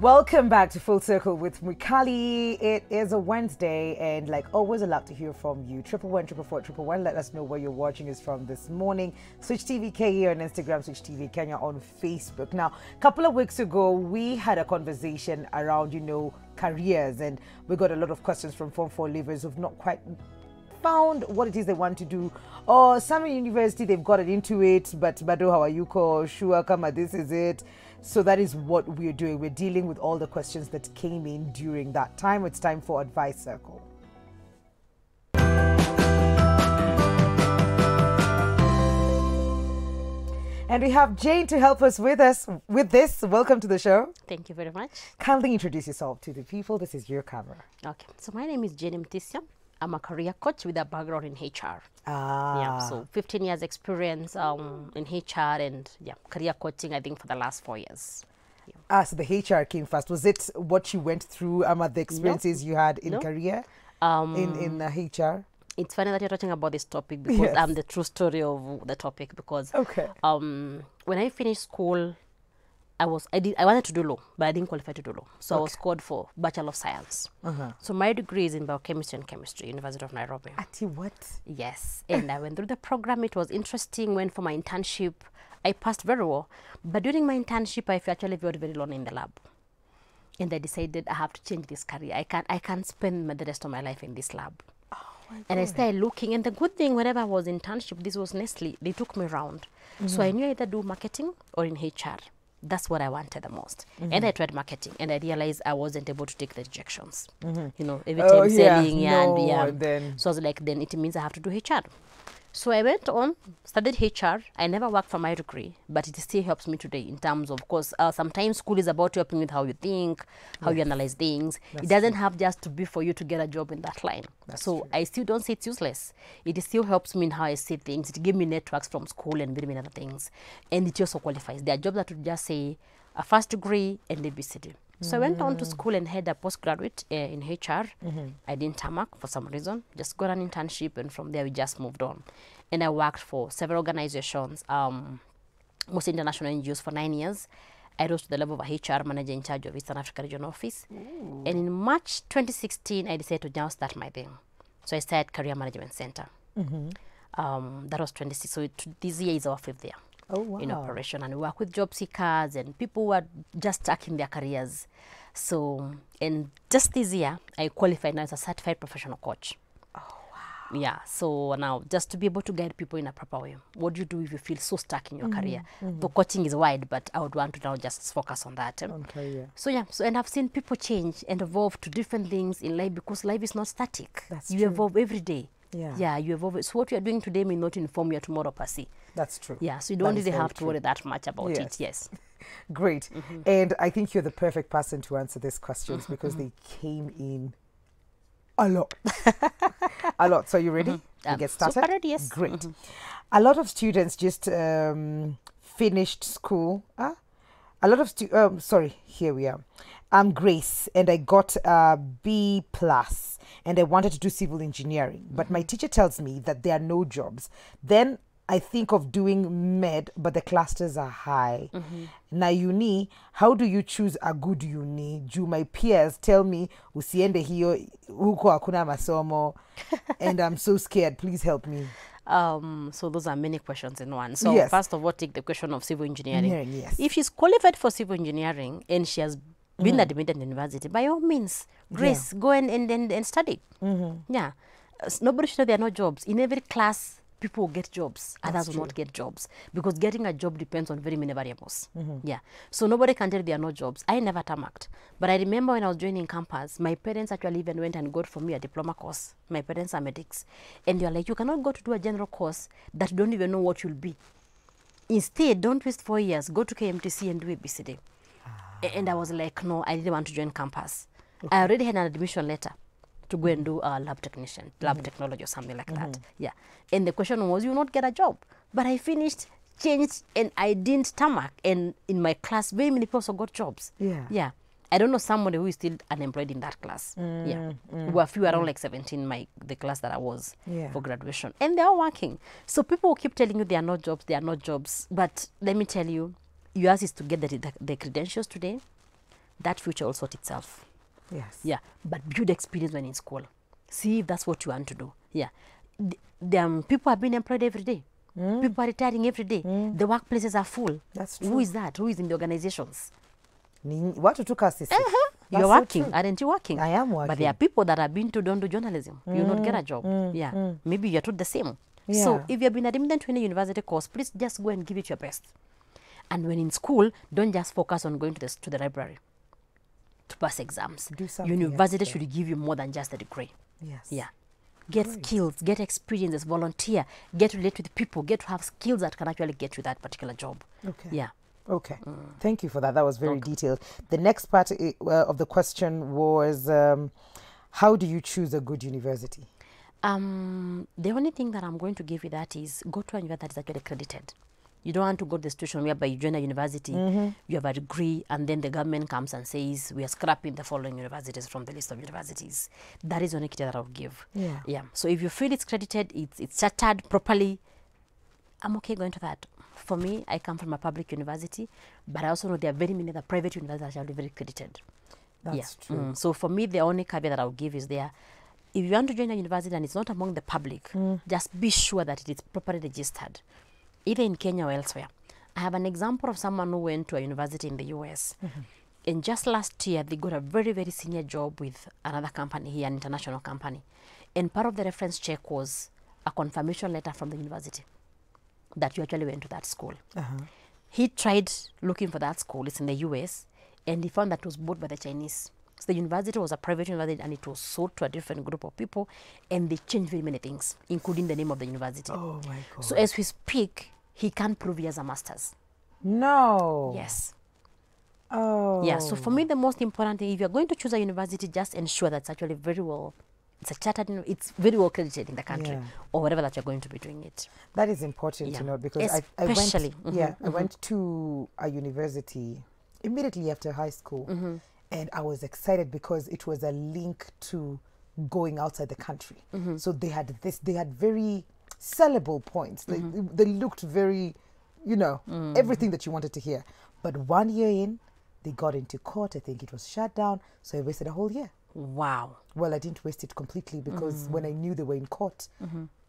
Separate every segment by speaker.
Speaker 1: Welcome back to Full Circle with Mikali. It is a Wednesday, and like always, I'd love to hear from you. 111 Let us know where you're watching us from this morning. Switch TV KE on Instagram, Switch TV Kenya on Facebook. Now, a couple of weeks ago, we had a conversation around, careers, and we got a lot of questions from Form 4 leavers who've not quite found what it is they want to do, or some in university they've gotten into it, but Bado Hawayuko, Shua Kama, this is it. So that is what we're doing. We're dealing with all the questions that came in during that time. It's time for Advice Circle. And we have Jane to help us with this. Welcome to the show.
Speaker 2: Thank you very much.
Speaker 1: Kindly introduce yourself to the people. This is your camera.
Speaker 2: Okay, so my name is Jane Mtisia. I'm a career coach with a background in HR. Yeah, so 15 years experience in HR and career coaching, I think, for the last 4 years.
Speaker 1: Yeah. So the HR came first. Was it what you went through, the experiences you had in career, in the HR?
Speaker 2: It's funny that you're talking about this topic because I'm the true story of the topic because when I finished school, I wanted to do law, but I didn't qualify to do law. So I was called for Bachelor of Science. So my degree is in biochemistry and chemistry, University of Nairobi.
Speaker 1: Ati what?
Speaker 2: Yes. And I went through the program. It was interesting. Went for my internship. I passed very well. But during my internship, I actually felt very lonely in the lab. And I decided I have to change this career. I can't spend the rest of my life in this lab. And I started looking. And the good thing, whenever I was in internship, this was Nestle. They took me around. So I knew I either do marketing or in HR. That's what I wanted the most. And I tried marketing and I realized I wasn't able to take the rejections. Every time selling So I was like, then it means I have to do HR. So I went on, studied HR. I never worked for my degree, but it still helps me today in terms of course, sometimes school is about helping with how you think, how you analyze things. It doesn't have just to be for you to get a job in that line. So I still don't say it's useless. It still helps me in how I see things. It gives me networks from school and very many other things. And it also qualifies. There are jobs that would just say a first degree and ABCD. So I went on to school and had a postgraduate in HR. I didn't tarmac for some reason, just got an internship, and from there we just moved on. And I worked for several organizations, most international NGOs for 9 years. I rose to the level of a HR manager in charge of Eastern Africa Region Office. And in March 2016, I decided to now start my thing. So I started Career Management Center. That was 26, so this year is our 5th year. In operation, and we work with job seekers and people who are just stuck in their careers. So, and just this year, I qualified now as a certified professional coach. Yeah, so now just to be able to guide people in a proper way. What do you do if you feel so stuck in your career? The coaching is wide, but I would want to now just focus on that. So and I've seen people change and evolve to different things in life because life is not static. You evolve every day. Yeah, you evolve. So what you're doing today may not inform your tomorrow per se.
Speaker 1: That's true.
Speaker 2: Yeah, so you don't really have to worry that much about it. Yes.
Speaker 1: Great. And I think you're the perfect person to answer these questions because they came in a lot. A lot. So you ready to get started?
Speaker 2: Super ready, yes.
Speaker 1: Great. A lot of students just finished school. A lot of here we are. I'm Grace and I got a B+. And I wanted to do civil engineering, but my teacher tells me that there are no jobs. Then I think of doing med, but the clusters are high. Na uni, how do you choose a good uni? Do my peers tell me usiende hiyo huko hakuna masomo, and I'm so scared. Please help me.
Speaker 2: So those are many questions in one. So first of all, take the question of civil engineering.
Speaker 1: Yes.
Speaker 2: If she's qualified for civil engineering and she has been admitted in university, by all means, Grace, go and study. Yeah. Nobody should know there are no jobs. In every class, people will get jobs. Others will not get jobs. Because getting a job depends on very many variables. Yeah. So nobody can tell there are no jobs. I never tarmacked. But I remember when I was joining campus, my parents actually even went and got for me a diploma course. My parents are medics. And they're like, you cannot go to do a general course that you don't even know what you'll be. Instead, don't waste 4 years. Go to KMTC and do ABCD. And I was like, no, I didn't want to join campus. I already had an admission letter to go and do a lab technician, lab technology or something like that. Yeah. And the question was, you will not get a job. But I finished, changed, and I didn't tarmac. And in my class, very many people also got jobs. Yeah. I don't know somebody who is still unemployed in that class. Yeah. Were a few around like 17, the class that I was for graduation. And they are working. So people will keep telling you there are no jobs, there are no jobs. But let me tell you, yours is to get the credentials today, that future will sort itself.
Speaker 1: Yes.
Speaker 2: Yeah, but build experience when in school. See if that's what you want to do. Yeah, people are being employed every day. People are retiring every day. The workplaces are full.
Speaker 1: That's true.
Speaker 2: Who is that? Who is in the organizations?
Speaker 1: What took us is
Speaker 2: You're working, aren't you working?
Speaker 1: I am working.
Speaker 2: But there are people that have been to don't do journalism. You will not get a job. Yeah, maybe you're taught the same.
Speaker 1: Yeah.
Speaker 2: So if you've been admitted to any university course, please just go and give it your best. And when in school, don't just focus on going to the library to pass exams.
Speaker 1: Do something
Speaker 2: University
Speaker 1: extra.
Speaker 2: should give you more than just a degree.
Speaker 1: Yes.
Speaker 2: Yeah. Get skills, get experiences, volunteer, get to relate with people, get to have skills that can actually get you that particular job.
Speaker 1: Okay.
Speaker 2: Yeah.
Speaker 1: Okay. Thank you for that. That was very detailed. The next part of the question was, how do you choose a good university?
Speaker 2: The only thing that I'm going to give you that is go to a university that is actually accredited. You don't want to go to the situation whereby you join a university, you have a degree, and then the government comes and says, we are scrapping the following universities from the list of universities. That is the only criteria that I would give.
Speaker 1: Yeah.
Speaker 2: Yeah. So if you feel it's credited, it's chartered properly, I'm okay going to that. For me, I come from a public university, but I also know there are very many other private universities that are very credited.
Speaker 1: That's true.
Speaker 2: So for me, the only caveat that I will give is there, if you want to join a university and it's not among the public, just be sure that it is properly registered, either in Kenya or elsewhere. I have an example of someone who went to a university in the US. And just last year, they got a very, very senior job with another company here, an international company. And part of the reference check was a confirmation letter from the university that you actually went to that school. He tried looking for that school. It's in the US. And he found that it was bought by the Chinese. So the university was a private university and it was sold to a different group of people, and they changed very many things, including the name of the university.
Speaker 1: Oh my God.
Speaker 2: So as we speak, he can't prove he has a master's.
Speaker 1: No.
Speaker 2: Yes.
Speaker 1: Oh.
Speaker 2: Yeah. So for me, the most important thing, if you're going to choose a university, just ensure that it's actually very well, it's a chartered, it's very well credited in the country,
Speaker 1: Yeah.
Speaker 2: or whatever that you're going to be doing it.
Speaker 1: That is important to know, because I
Speaker 2: Especially.
Speaker 1: went, I went to a university immediately after high school, and I was excited because it was a link to going outside the country. So they had very sellable points. They looked very, everything that you wanted to hear. But 1 year in, they got into court. I think it was shut down. So I wasted a whole year.
Speaker 2: Wow.
Speaker 1: Well, I didn't waste it completely, because when I knew they were in court,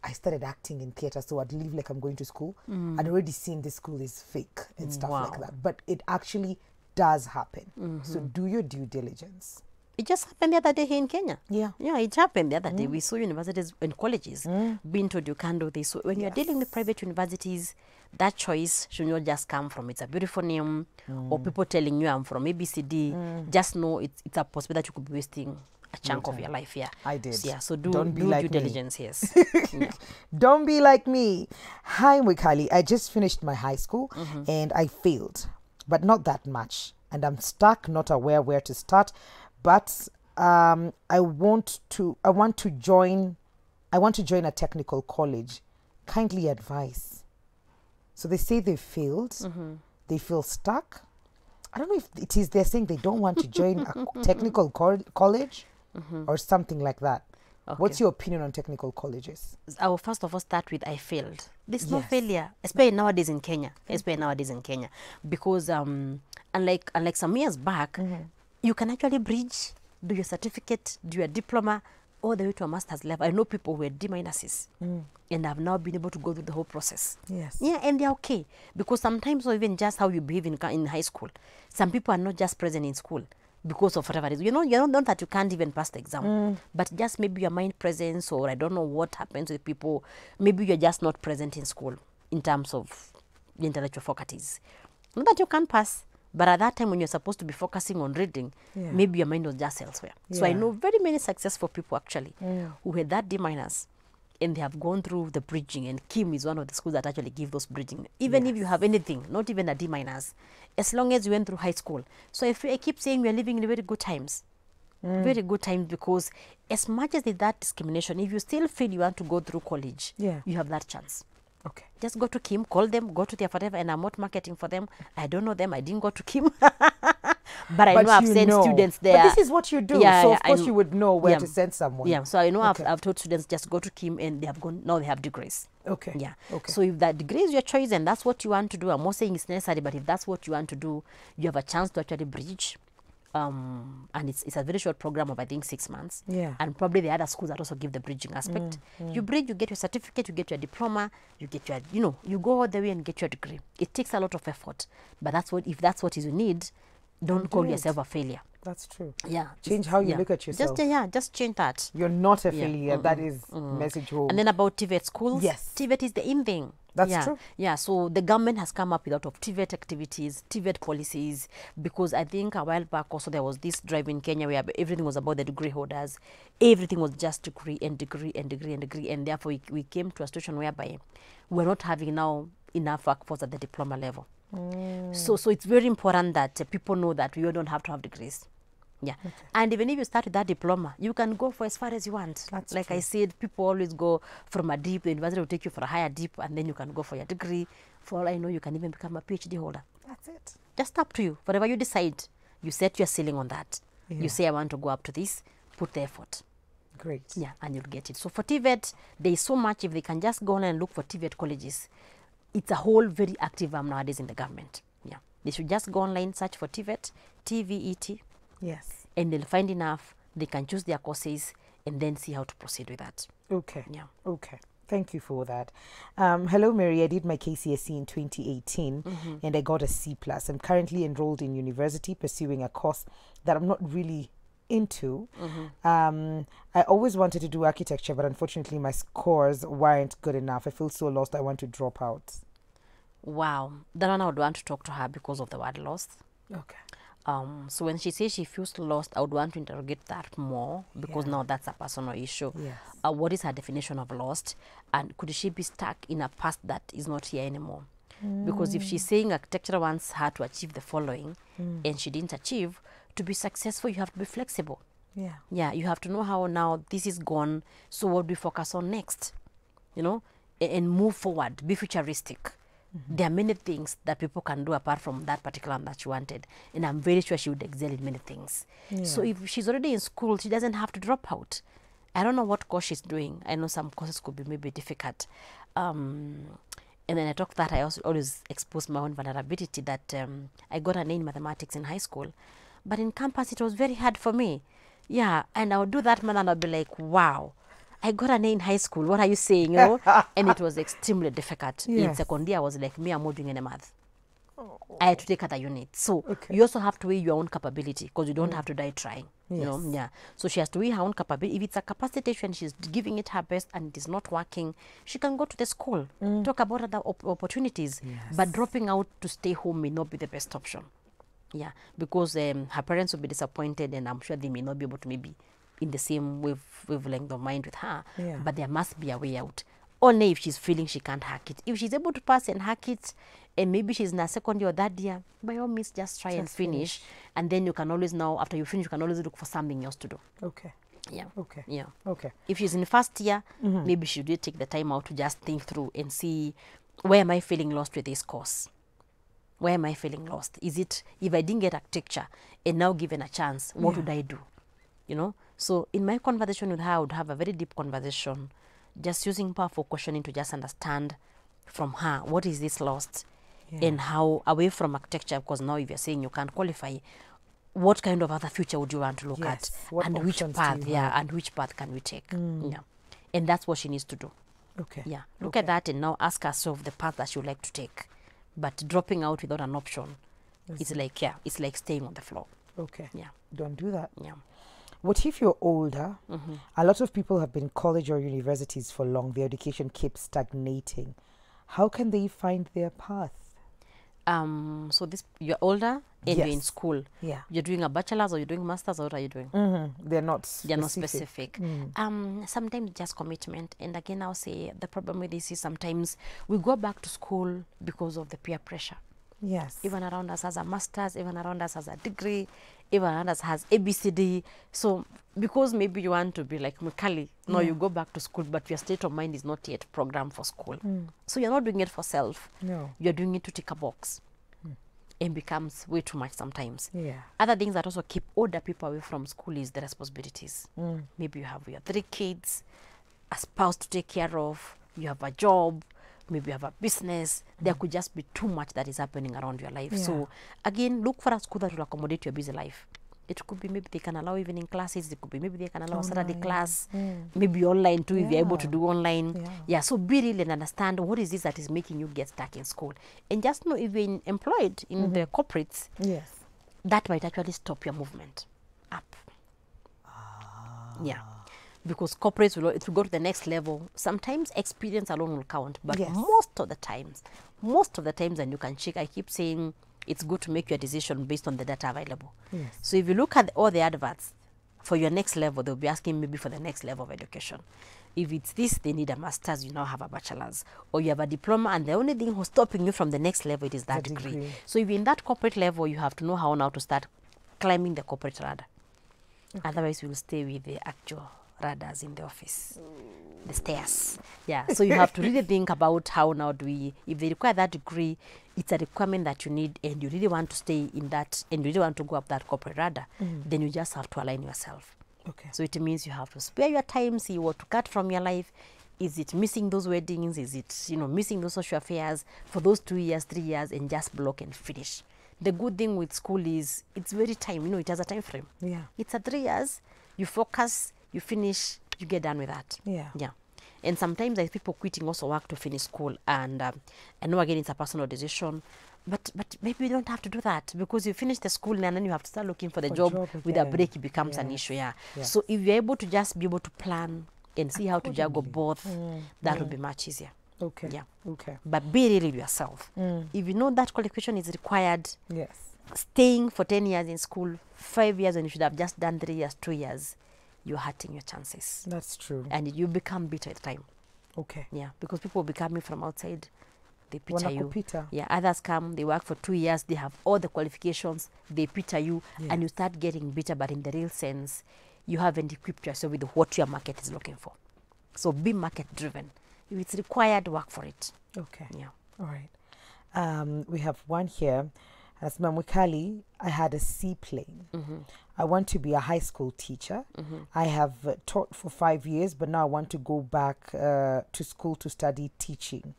Speaker 1: I started acting in theater. So I'd live like I'm going to school. I'd already seen this school is fake and stuff like that. But it actually does happen. So do your due diligence.
Speaker 2: It just happened the other day here in Kenya.
Speaker 1: Yeah.
Speaker 2: Yeah, it happened the other day. We saw universities and colleges being told you can't do this. So when you're dealing with private universities, that choice should not just come from it's a beautiful name or people telling you I'm from ABCD. Just know it's a possibility that you could be wasting a chunk of your life. Yeah.
Speaker 1: I did.
Speaker 2: So, yeah. So do
Speaker 1: like
Speaker 2: due
Speaker 1: me.
Speaker 2: diligence. Yes. Yeah.
Speaker 1: Don't be like me. Hi, Mwikali. I just finished my high school and I failed, but not that much. And I'm stuck, not aware where to start. But I want to join a technical college. Kindly advise. So they say they failed. They feel stuck. I don't know if it is they're saying they don't want to join a technical college or something like that.
Speaker 2: Okay.
Speaker 1: What's your opinion on technical colleges?
Speaker 2: I will first of all start with I failed. There's no failure, especially nowadays in Kenya. Because unlike some years back, you can actually bridge, do your certificate, do your diploma, all the way to a master's level. I know people who were D minuses and have now been able to go through the whole process.
Speaker 1: Yes.
Speaker 2: Yeah, and they're okay. Because sometimes, or even just how you behave in high school, some people are not just present in school because of whatever it is. Not that you can't even pass the exam, but just maybe your mind presence, or I don't know what happens with people. Maybe you're just not present in school in terms of the intellectual faculties. Not that you can't pass, but at that time when you're supposed to be focusing on reading, maybe your mind was just elsewhere. So I know very many successful people actually who had that D minus, and they have gone through the bridging, and Kim is one of the schools that actually give those bridging. Even if you have anything, not even a D minus, as long as you went through high school. So if I keep saying we are living in very good times, because as much as there's that discrimination, if you still feel you want to go through college, you have that chance.
Speaker 1: Okay.
Speaker 2: Just go to Kim, call them, go to their whatever, and I'm not marketing for them. I don't know them. I didn't go to Kim. But I know I've sent students there.
Speaker 1: But this is what you do. So of course you would know where to send someone.
Speaker 2: Yeah. So I know I've told students just go to Kim, and they have gone. Now they have degrees.
Speaker 1: Okay.
Speaker 2: Yeah.
Speaker 1: Okay.
Speaker 2: So if that degree is your choice and that's what you want to do, I'm not saying it's necessary, but if that's what you want to do, you have a chance to actually bridge. and it's a very short program of I think 6 months.
Speaker 1: Yeah.
Speaker 2: And probably the other schools that also give the bridging aspect. You bridge, you get your certificate, you get your diploma, you get your, you go all the way and get your degree. It takes a lot of effort, but if that's what you need, don't call yourself a failure.
Speaker 1: That's true.
Speaker 2: Yeah.
Speaker 1: Change how you look at yourself.
Speaker 2: Just change that.
Speaker 1: You're not a failure. That is message home.
Speaker 2: And then about TVET schools.
Speaker 1: Yes.
Speaker 2: TVET is the in thing.
Speaker 1: That's true.
Speaker 2: Yeah, so the government has come up with a lot of TVET activities, TVET policies, because I think a while back also there was this drive in Kenya where everything was about the degree holders. Everything was just degree and degree and degree and degree. And therefore we came to a situation whereby we're not having now enough workforce at the diploma level. So it's very important that people know that we don't have to have degrees. Yeah. Okay. And even if you start with that diploma, you can go for as far as you want.
Speaker 1: That's
Speaker 2: like
Speaker 1: true.
Speaker 2: I said, people always go from a deep, the university will take you for a higher deep, and then you can go for your degree. For all I know, you can even become a PhD holder.
Speaker 1: That's it.
Speaker 2: Just up to you. Whatever you decide, you set your ceiling on that.
Speaker 1: Yeah.
Speaker 2: You say, I want to go up to this, put the effort.
Speaker 1: Great.
Speaker 2: Yeah, and you'll get it. So for TVET, there is so much. If they can just go on and look for TVET colleges, it's a whole very active arm nowadays in the government. Yeah. They should just go online, search for TVET, TVET.
Speaker 1: Yes.
Speaker 2: And they'll find enough. They can choose their courses and then see how to proceed with that.
Speaker 1: Okay.
Speaker 2: Yeah.
Speaker 1: Okay. Thank you for that. Hello, Mary. I did my KCSE in 2018 and I got a C+. I'm currently enrolled in university pursuing a course that I'm not really into. I always wanted to do architecture, but unfortunately my scores weren't good enough. I feel so lost. I want to drop out.
Speaker 2: Wow. That one I would want to talk to her because of the word lost.
Speaker 1: Okay.
Speaker 2: So when she says she feels lost, I would want to interrogate that more because now that's a personal issue.
Speaker 1: Yes.
Speaker 2: What is her definition of lost? And could she be stuck in a past that is not here anymore? Because if she's saying architecture wants her to achieve the following and she didn't achieve, to be successful, you have to be flexible.
Speaker 1: Yeah.
Speaker 2: Yeah, you have to know how now this is gone. So what do we focus on next? And move forward, be futuristic. There are many things that people can do apart from that particular one that she wanted. And I'm very sure she would excel in many things.
Speaker 1: Yeah.
Speaker 2: So if she's already in school, she doesn't have to drop out. I don't know what course she's doing. I know some courses could be maybe difficult. And then I talk that I also always expose my own vulnerability that I got an A in mathematics in high school. But in campus, it was very hard for me. Yeah, and I would do that, man, and I'll be like, wow. I got an A in high school. What are you saying? And it was extremely difficult.
Speaker 1: Yes.
Speaker 2: In second year, I was like, I'm not doing any math. I had to take other units. So
Speaker 1: Okay.
Speaker 2: you also have to weigh your own capability because you don't have to die trying.
Speaker 1: Yes.
Speaker 2: Yeah. So she has to weigh her own capability. If it's a capacity issue and she's giving it her best and it is not working, she can go to the school, talk about other opportunities.
Speaker 1: Yes.
Speaker 2: But dropping out to stay home may not be the best option. Yeah, because her parents will be disappointed, and I'm sure they may not be able to maybe in the same wavelength of mind with her.
Speaker 1: Yeah.
Speaker 2: But there must be a way out. Only if she's feeling she can't hack it. If she's able to pass and hack it, and maybe she's in a second year or third year, by all means, just try and finish. And then you can always now, after you finish, you can always look for something else to do.
Speaker 1: Okay.
Speaker 2: Yeah.
Speaker 1: Okay.
Speaker 2: Yeah.
Speaker 1: Okay.
Speaker 2: If she's in first year, maybe she should take the time out to just think through and see, where am I feeling lost with this course? Where am I feeling lost? Is it, if I didn't get architecture and now given a chance, what would I do? So in my conversation with her, I would have a very deep conversation, just using powerful questioning to just understand from her, what is this lost?
Speaker 1: Yeah.
Speaker 2: And how, away from architecture, because now if you're saying you can't qualify, what kind of other future would you want to look
Speaker 1: Yes.
Speaker 2: at?
Speaker 1: What
Speaker 2: And which
Speaker 1: options do
Speaker 2: path,
Speaker 1: you
Speaker 2: and which path can we take? Yeah. And that's what she needs to do.
Speaker 1: Okay.
Speaker 2: Yeah. Look at that and now ask herself the path that she would like to take. But dropping out without an option, it's like staying on the floor.
Speaker 1: Okay.
Speaker 2: Yeah.
Speaker 1: Don't do that.
Speaker 2: Yeah.
Speaker 1: What if you're older? A lot of people have been in college or universities for long. Their education keeps stagnating. How can they find their path?
Speaker 2: So you're older and you're in
Speaker 1: Yes.
Speaker 2: school.
Speaker 1: Yeah.
Speaker 2: You're doing a bachelor's or you're doing master's, or what are you doing?
Speaker 1: They're not specific.
Speaker 2: They're not specific. Sometimes just commitment. And again, I'll say the problem with this is sometimes we go back to school because of the peer pressure.
Speaker 1: Yes.
Speaker 2: Even around us has a master's, even around us has a degree, even around us has ABCD. So because maybe you want to be like Mukali, no, you go back to school, but your state of mind is not yet programmed for school. So you're not doing it for self.
Speaker 1: No.
Speaker 2: You're doing it to tick a box. And becomes way too much sometimes.
Speaker 1: Yeah.
Speaker 2: Other things that also keep older people away from school is the responsibilities. Maybe you have your 3 kids, a spouse to take care of, you have a job, maybe you have a business. There could just be too much that is happening around your life.
Speaker 1: Yeah.
Speaker 2: So again, look for a school that will accommodate your busy life. It could be maybe they can allow evening classes. It could be maybe they can allow Saturday class, maybe online too, if you're able to do online. Yeah, so be real and understand what is this that is making you get stuck in school. And just know if you're employed in the corporates, that might actually stop your movement up. Yeah. Because corporates will, it will go to the next level. Sometimes experience alone will count, but most of the times, and you can check, I keep saying it's good to make your decision based on the data available. So if you look at all the adverts for your next level, they'll be asking maybe for the next level of education. If it's this, they need a master's, you now have a bachelor's, or you have a diploma, and the only thing who's stopping you from the next level, it is that degree. So if you're in that corporate level, you have to know how now to start climbing the corporate ladder. Otherwise, you will stay with the actual ladders in the office, the stairs. Yeah, so you have to really think about how now do we, if they require that degree, it's a requirement that you need, and you really want to stay in that, and you really want to go up that corporate ladder, then you just have to align yourself. So it means you have to spare your time, see what to cut from your life. Is it missing those weddings? Is it, you know, missing those social affairs for those 2 years, 3 years, and just block and finish? The good thing with school is it's very time, you know, it has a time frame. It's a 3 years, you focus, you finish, you get done with that. And sometimes there's people quitting also work to finish school, and I know again it's a personal decision, but maybe you don't have to do that, because you finish the school and then you have to start looking for the job with a break. It becomes an issue. So if you're able to just be able to plan and see how to juggle both, that will be much easier. But be real with yourself. If you know that qualification is required, staying for 10 years in school, 5 years, and you should have just done 3 years, 2 years, you're hurting your chances.
Speaker 1: That's true.
Speaker 2: And you become bitter with time. Because people will be coming from outside, they picture you. Others come, they work for 2 years, they have all the qualifications, they picture you, and you start getting bitter, but in the real sense, you haven't equipped yourself with what your market is looking for. So be market driven. If it's required, work for it.
Speaker 1: All right. We have one here. As Mamukali, I had a seaplane. I want to be a high school teacher. I have taught for 5 years, but now I want to go back to school to study teaching.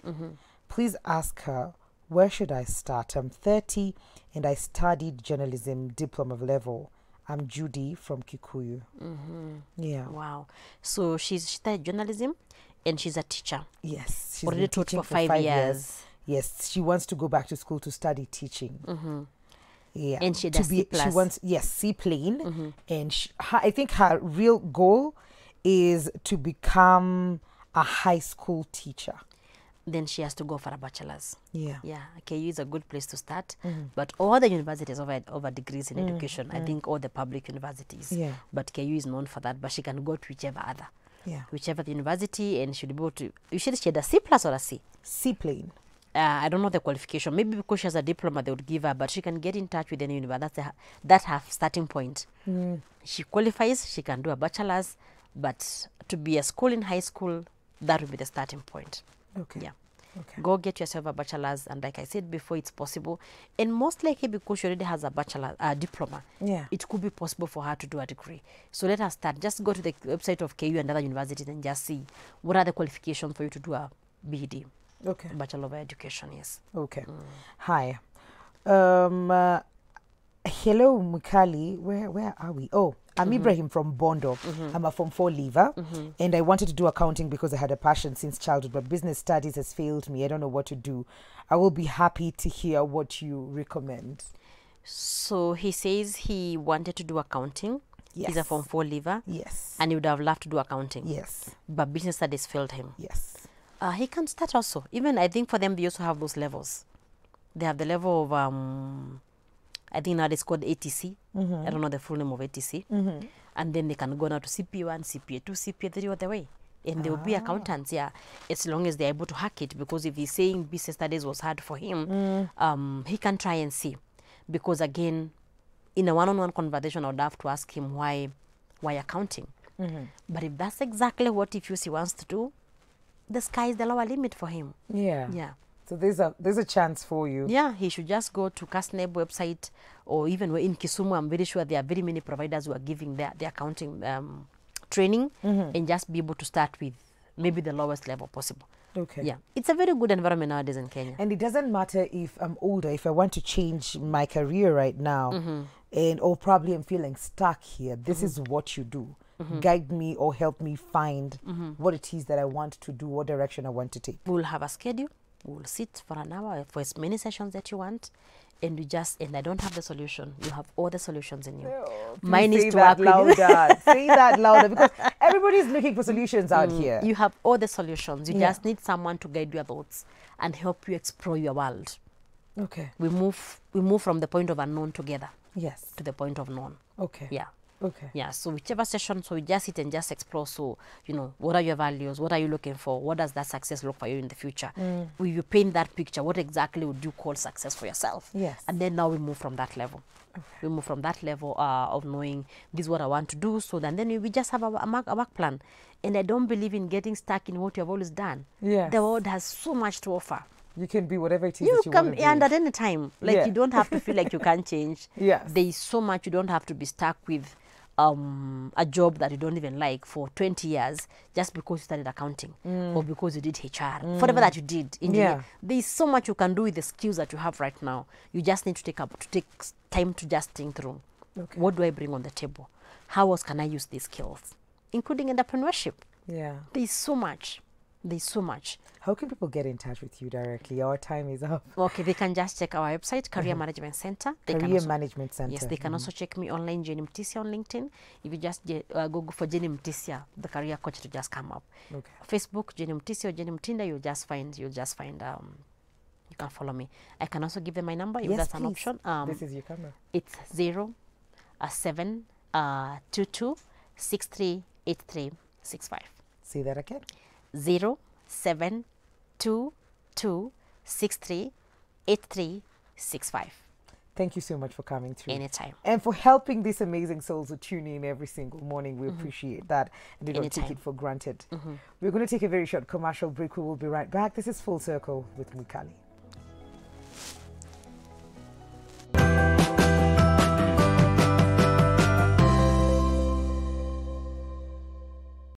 Speaker 1: Please ask her, where should I start? I'm 30 and I studied journalism diploma level. I'm Judy from Kikuyu.
Speaker 2: Wow. So she's studied journalism and she's a teacher.
Speaker 1: Yes. She's
Speaker 2: already taught for 5 years.
Speaker 1: Yes, she wants to go back to school to study teaching.
Speaker 2: And she does C+.
Speaker 1: She wants, C-plane. And I think her real goal is to become a high school teacher.
Speaker 2: Then she has to go for a bachelor's. KU is a good place to start. But all the universities over degrees in education, I think all the public universities. But KU is known for that, but she can go to whichever other. Whichever the university, and she'll be able to, usually she had a C+ or a C?
Speaker 1: C-plane.
Speaker 2: I don't know the qualification. Maybe because she has a diploma, they would give her, but she can get in touch with any university. That's her starting point. She qualifies, she can do a bachelor's, but to be a school in high school, that would be the starting point. Go get yourself a bachelor's, and like I said before, it's possible. And most likely because she already has a bachelor diploma, it could be possible for her to do a degree. So let her start. Just go to the website of KU and other universities and just see what are the qualifications for you to do a BEd. Bachelor of Education, yes.
Speaker 1: Hi. Hello, Mukali. Where are we? Oh, I'm Ibrahim from Bondo. I'm a Form 4 leaver, and I wanted to do accounting because I had a passion since childhood, but business studies has failed me. I don't know what to do. I will be happy to hear what you recommend.
Speaker 2: So he says he wanted to do accounting. He's a Form 4 leaver. And he would have loved to do accounting. But business studies failed him. He can start also. Even I think for them, they also have those levels. They have the level of, I think now it's called ATC. I don't know the full name of ATC. And then they can go now to CPA1, CPA2, CPA3 all the way. And they will be accountants, as long as they're able to hack it. Because if he's saying business studies was hard for him, he can try and see. Because again, in a one-on-one conversation, I would have to ask him why accounting. But if that's exactly what he wants to do, the sky is the lower limit for him.
Speaker 1: So there's a chance for you.
Speaker 2: He should just go to CASNEB website, or even in Kisumu, I'm very sure there are very many providers who are giving their accounting training, and just be able to start with maybe the lowest level possible. It's a very good environment nowadays in Kenya.
Speaker 1: And it doesn't matter if I'm older, if I want to change my career right now, and or probably I'm feeling stuck here. This is what you do. Guide me or help me find what it is that I want to do, what direction I want to take.
Speaker 2: We'll have a schedule. We'll sit for an hour for as many sessions that you want, and and I don't have the solution. You have all the solutions in you. Mine is to work with you.
Speaker 1: Say that louder, because everybody's looking for solutions out here.
Speaker 2: You have all the solutions. You just need someone to guide your thoughts and help you explore your world.
Speaker 1: Okay.
Speaker 2: We move from the point of unknown together.
Speaker 1: Yes.
Speaker 2: To the point of known.
Speaker 1: Okay.
Speaker 2: Yeah.
Speaker 1: Okay.
Speaker 2: Yeah, so whichever session, so we just sit and just explore. So, what are your values? What are you looking for? What does that success look for you in the future? Will you paint that picture? What exactly would you call success for yourself?
Speaker 1: Yes.
Speaker 2: And then now we move from that level. Okay. We move from that level of knowing this is what I want to do. So then we just have a work plan. And I don't believe in getting stuck in what you have always done.
Speaker 1: Yes.
Speaker 2: The world has so much to offer.
Speaker 1: You can be whatever it is that you want to be.
Speaker 2: And at any time. Like, you don't have to feel like you can't change.
Speaker 1: Yes.
Speaker 2: There is so much. You don't have to be stuck with a job that you don't even like for 20 years just because you studied accounting or because you did HR, whatever that you did. There is so much you can do with the skills that you have right now. You just need to take time to just think through. Okay. What do I bring on the table? How else can I use these skills, including entrepreneurship?
Speaker 1: Yeah.
Speaker 2: There is so much. There's so much.
Speaker 1: How can people get in touch with you directly? Our time is up.
Speaker 2: Okay, they can just check our website, Career Management Center.
Speaker 1: Management Center.
Speaker 2: Yes, they can also check me online, Jenny Mutisia on LinkedIn. If you just Google for Jenny Mutisia, the career coach to just come up. Okay. Facebook, Jenny Mutisia or Jenny Mutinda, you'll just find. You can follow me. I can also give them my number if that's an option.
Speaker 1: This is your camera.
Speaker 2: It's 0-7-22-63-83-65.
Speaker 1: Say that again.
Speaker 2: 0-7-22-63-83-65.
Speaker 1: Thank you so much for coming through.
Speaker 2: Anytime.
Speaker 1: And for helping these amazing souls who tune in every single morning. We appreciate that. And they don't take it for granted. We're going to take a very short commercial break. We will be right back. This is Full Circle with Mwikali.